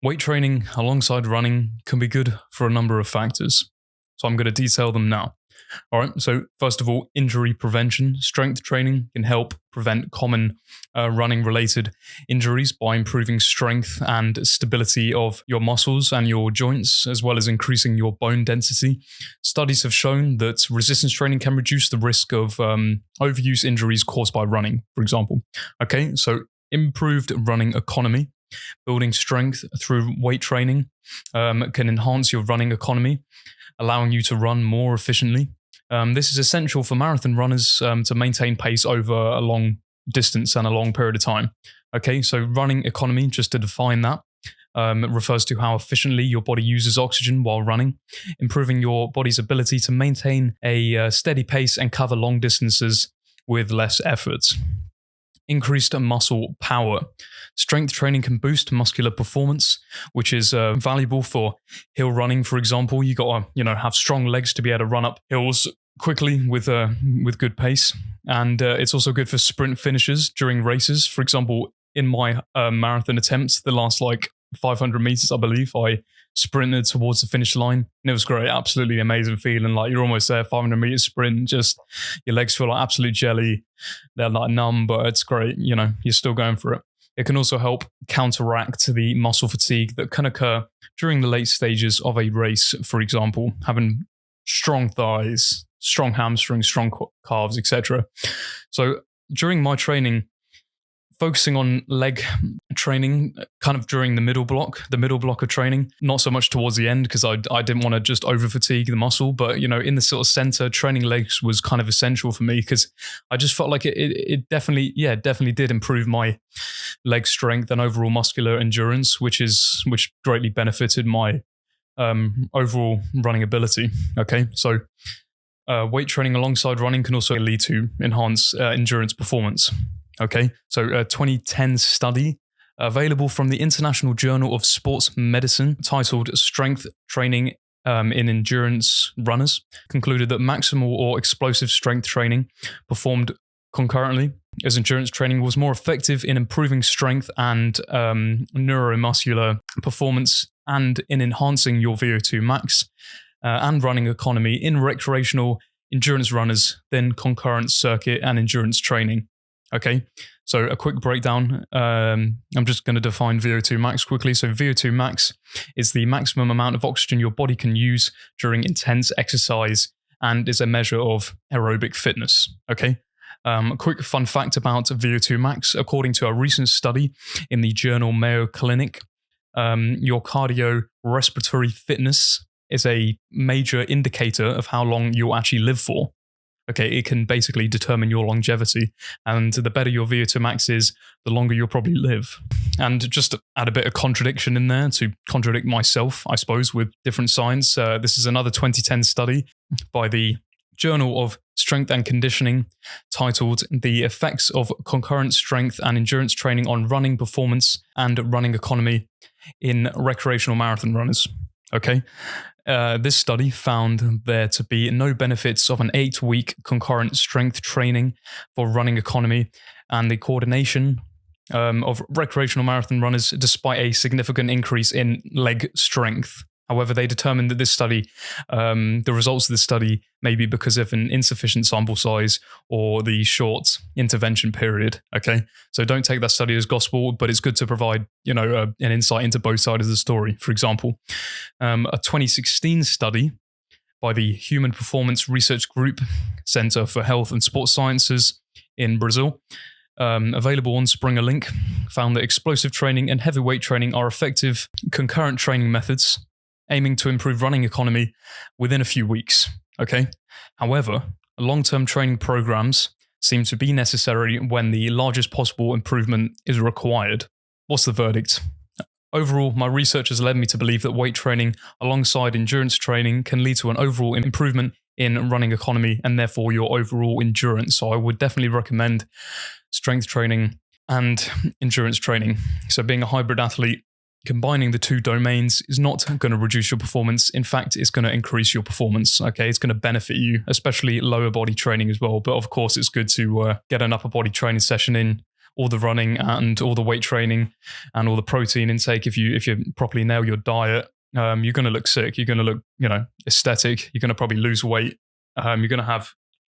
Weight training alongside running can be good for a number of factors. So I'm going to detail them now. All right. So first of all, injury prevention. Strength training can help prevent common running-related injuries by improving strength and stability of your muscles and your joints, as well as increasing your bone density. Studies have shown that resistance training can reduce the risk of overuse injuries caused by running, for example. Okay. So improved running economy. Building strength through weight training can enhance your running economy, allowing you to run more efficiently. This is essential for marathon runners to maintain pace over a long distance and a long period of time. Okay, so running economy, just to define that, it refers to how efficiently your body uses oxygen while running, improving your body's ability to maintain a steady pace and cover long distances with less effort. Increased muscle power. Strength training can boost muscular performance, which is valuable for hill running, for example. You got to, have strong legs to be able to run up hills quickly with good pace, and it's also good for sprint finishes during races. For example, in my marathon attempts, the last 500 meters, I believe, I sprinted towards the finish line, and it was great. Absolutely amazing feeling. You're almost there, 500 meters sprint, just your legs feel like absolute jelly. They're numb, but it's great. You're still going for it. It can also help counteract the muscle fatigue that can occur during the late stages of a race. For example, having strong thighs, strong hamstrings, strong calves, etc. So during my training, focusing on leg training kind of during the middle block of training, not so much towards the end because I didn't want to just over fatigue the muscle, but in the sort of center, training legs was kind of essential for me because I just felt like it definitely did improve my leg strength and overall muscular endurance, which greatly benefited my overall running ability. Okay, so weight training alongside running can also lead to enhanced endurance performance. Okay, so a 2010 study available from the International Journal of Sports Medicine titled Strength Training in Endurance Runners concluded that maximal or explosive strength training performed concurrently as endurance training was more effective in improving strength and neuromuscular performance and in enhancing your VO2 max and running economy in recreational endurance runners than concurrent circuit and endurance training. Okay, so a quick breakdown. I'm just going to define VO2 max quickly. So VO2 max is the maximum amount of oxygen your body can use during intense exercise and is a measure of aerobic fitness. Okay, a quick fun fact about VO2 max. According to a recent study in the journal Mayo Clinic, your cardiorespiratory fitness is a major indicator of how long you'll actually live for. Okay, it can basically determine your longevity, and the better your VO2 max is, the longer you'll probably live. And just to add a bit of contradiction in there to contradict myself, I suppose, with different science, this is another 2010 study by the Journal of Strength and Conditioning titled The Effects of Concurrent Strength and Endurance Training on Running Performance and Running Economy in Recreational Marathon Runners. Okay. This study found there to be no benefits of an 8-week concurrent strength training for running economy and the coordination of recreational marathon runners despite a significant increase in leg strength. However, they determined that the results of this study may be because of an insufficient sample size or the short intervention period. Okay, so don't take that study as gospel, but it's good to provide, an insight into both sides of the story. For example, a 2016 study by the Human Performance Research Group Center for Health and Sports Sciences in Brazil, available on Springer Link, found that explosive training and heavyweight training are effective concurrent training methods aiming to improve running economy within a few weeks. Okay. However, long-term training programs seem to be necessary when the largest possible improvement is required. What's the verdict? Overall, my research has led me to believe that weight training alongside endurance training can lead to an overall improvement in running economy and therefore your overall endurance. So I would definitely recommend strength training and endurance training. So being a hybrid athlete, combining the two domains is not going to reduce your performance. In fact, it's going to increase your performance. Okay, it's going to benefit you, especially lower body training as well. But of course, it's good to get an upper body training session in all the running and all the weight training and all the protein intake, if you properly nail your diet, you're going to look sick. You're going to look, aesthetic. You're going to probably lose weight. You're going to have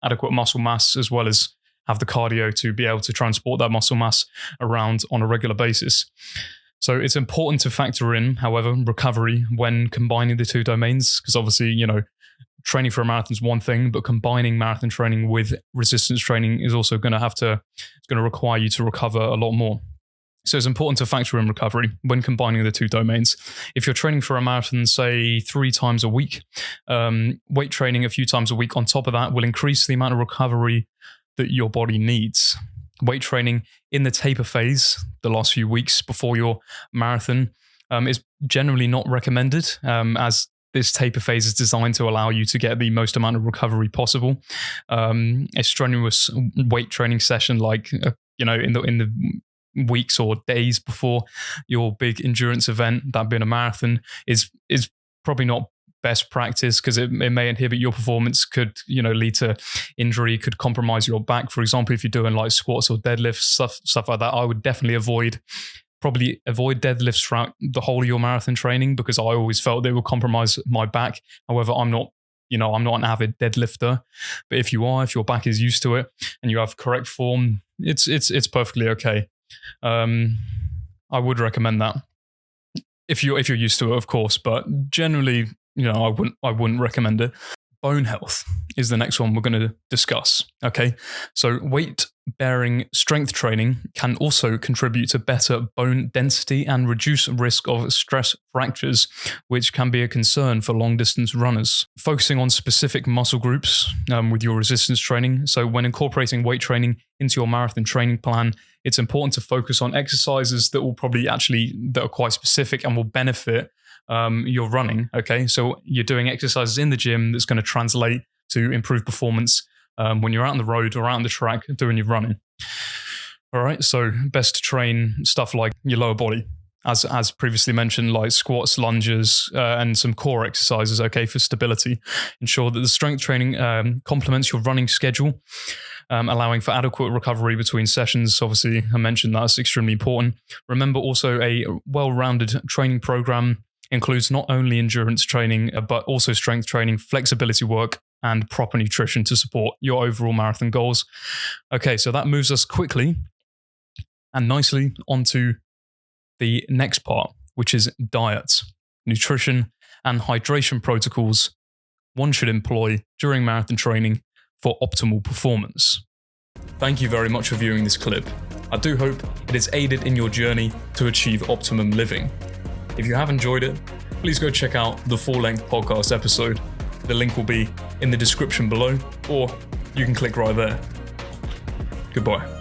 adequate muscle mass as well as have the cardio to be able to transport that muscle mass around on a regular basis. So it's important to factor in, however, recovery when combining the two domains, because obviously, training for a marathon is one thing, but combining marathon training with resistance training is also going to require you to recover a lot more. So it's important to factor in recovery when combining the two domains. If you're training for a marathon, say 3 times a week, weight training a few times a week on top of that will increase the amount of recovery that your body needs. Weight training in the taper phase, the last few weeks before your marathon, is generally not recommended, as this taper phase is designed to allow you to get the most amount of recovery possible. A strenuous weight training session, like in the weeks or days before your big endurance event, that being a marathon, is probably not best practice, because it may inhibit your performance, could lead to injury, could compromise your back. For example, if you're doing like squats or deadlifts, stuff like that, I would definitely avoid deadlifts throughout the whole of your marathon training, because I always felt they would compromise my back. However, I'm not an avid deadlifter, but if your back is used to it and you have correct form, it's perfectly okay. I would recommend that if you're used to it, of course, but generally, I wouldn't recommend it. Bone health is the next one we're going to discuss. Okay, so weight-bearing strength training can also contribute to better bone density and reduce risk of stress fractures, which can be a concern for long-distance runners. Focusing on specific muscle groups with your resistance training. So when incorporating weight training into your marathon training plan, it's important to focus on exercises that are quite specific and will benefit your running. Okay, so you're doing exercises in the gym that's going to translate to improved performance when you're out on the road or out on the track doing your running. All right, so best to train stuff like your lower body, as previously mentioned, like squats, lunges, and some core exercises, okay, for stability. Ensure that the strength training complements your running schedule, allowing for adequate recovery between sessions. Obviously, I mentioned that's extremely important. Remember also, a well-rounded training program includes not only endurance training, but also strength training, flexibility work, and proper nutrition to support your overall marathon goals. Okay, so that moves us quickly and nicely onto the next part, which is diet, nutrition, and hydration protocols one should employ during marathon training for optimal performance. Thank you very much for viewing this clip. I do hope it has aided in your journey to achieve optimum living. If you have enjoyed it, please go check out the full-length podcast episode. The link will be in the description below, or you can click right there. Goodbye.